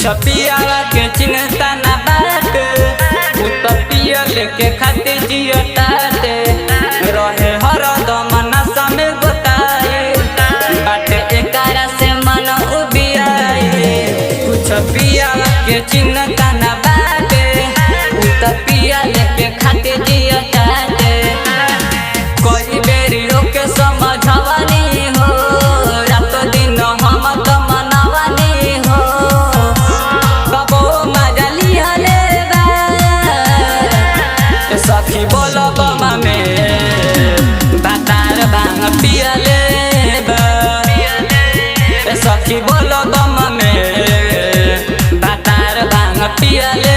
कुछ पियावा के चिंता ना बाटे, उ तो पिया लेके खाते जियताते, रहे हरदम नशा में गोताए, बाटे एकरा से मन उबियाए। कुछ पियावा के चिंता ना बाटे, उ तो पिया लेके खाते जियताते, कोई बेरी रोके समझवानी हो, रात दिन हम तो मनवानी हो, कबो मजा लिहले बा सखी बोलो बमा में बातार भांग पियले बा, सखी बोलो बमा में बातार भांग पियले